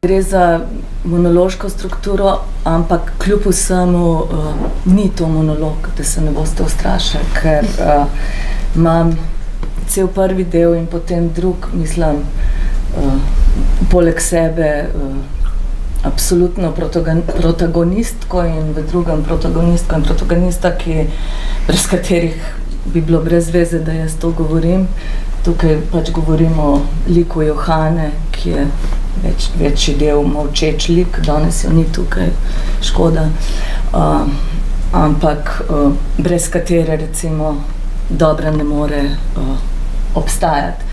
Gre za monološko strukturo, ampak kljub vsemu ni to monolog, da se ne boste ustrašili, ker imam cel prvi del in potem drug, mislim, poleg sebe absolutno protagonistko in v drugem protagonistko in protagonista, brez katerih bi bilo brez veze, da jaz to govorim. Tukaj pač govorimo o liku Johane, ki je večji del molčeč lik, danes jo ni tukaj, škoda. Ampak brez katere recimo dobra ne more obstajati.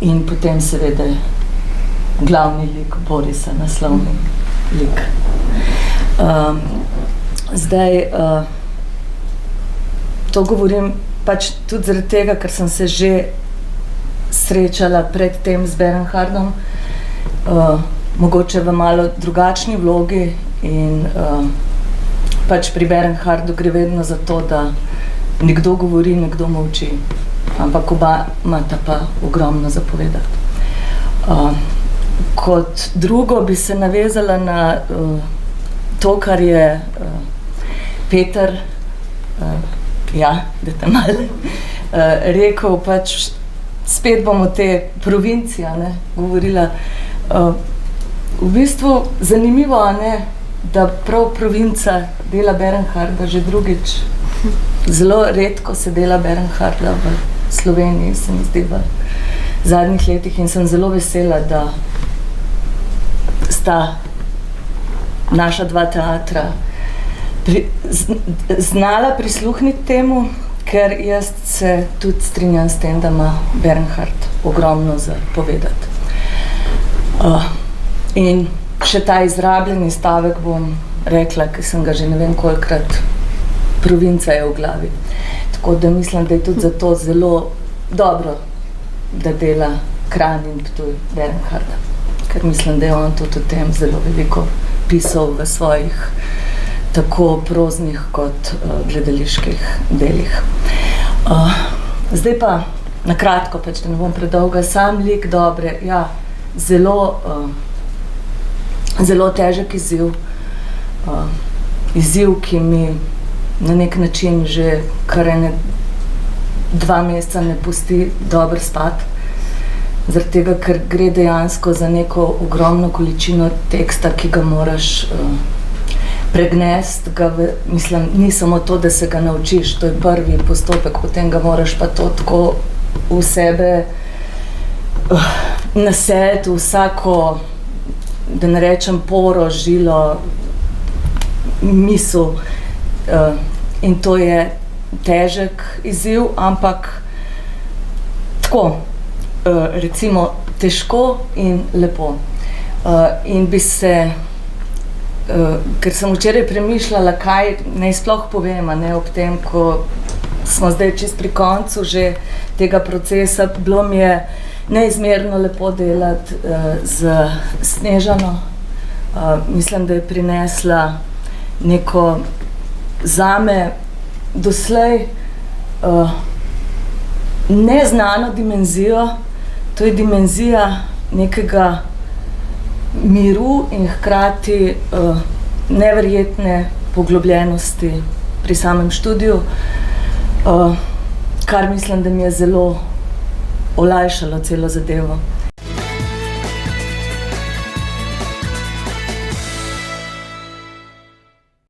In potem seveda glavni lik Borisa, naslovni lik. Zdaj, to govorim pač tudi zaradi tega, ker sem se že srečala pred tem z Bernhardom, mogoče v malo drugačni vlogi in pač pri Bernhardu gre vedno za to, da nekdo govori, nekdo molči, ampak oba imata pa ogromno za povedati. Kot drugo bi se navezala na to, kar je Peter, dajte malo, rekel, pač spet bomo te provincije, govorila. V bistvu zanimivo, da prav provinca dela Bernharda že drugič. Zelo redko se dela Bernharda v Sloveniji, se mi zdi, v zadnjih letih in sem zelo vesela, da sta naša dva teatra znala prisluhniti temu, ker jaz se tudi strinjam s tem, da ima Bernhard ogromno za povedati. In še ta izrabljeni stavek bom rekla, ker sem ga že ne vem kolikrat, provinca je v glavi. Tako da mislim, da je tudi zato zelo dobro, da dela Kranj in Ptuj Bernharda. Ker mislim, da je on tudi o tem zelo veliko pisal v svojih tako proznih kot gledaliških delih. Zdaj pa na kratko, pač, da ne bom predolga, sam lik Dobre, zelo težek izziv. Izziv, ki mi na nek način že kar 2 meseca ne pusti dobro spati. Zaradi tega, ker gre dejansko za neko ogromno količino teksta, ki ga moraš pregnesti, mislim, ni samo to, da se ga naučiš, to je prvi postopek, potem ga moraš pa to tako v sebe nasejati, vsako, da ne rečem poro, žilo, misel. In to je težek izziv, ampak tako, recimo težko in lepo. In bi se ker sem včeraj premišljala, kaj naj sploh povem, ob tem, ko smo zdaj čisto pri koncu že tega procesa. Bilo mi je neizmerno lepo delati z Snežano. Mislim, da je prinesla neko zame doslej neznano dimenzijo. To je dimenzija nekega miru in hkrati neverjetne poglobljenosti pri samem študiju, kar mislim, da mi je zelo olajšalo celo zadevo.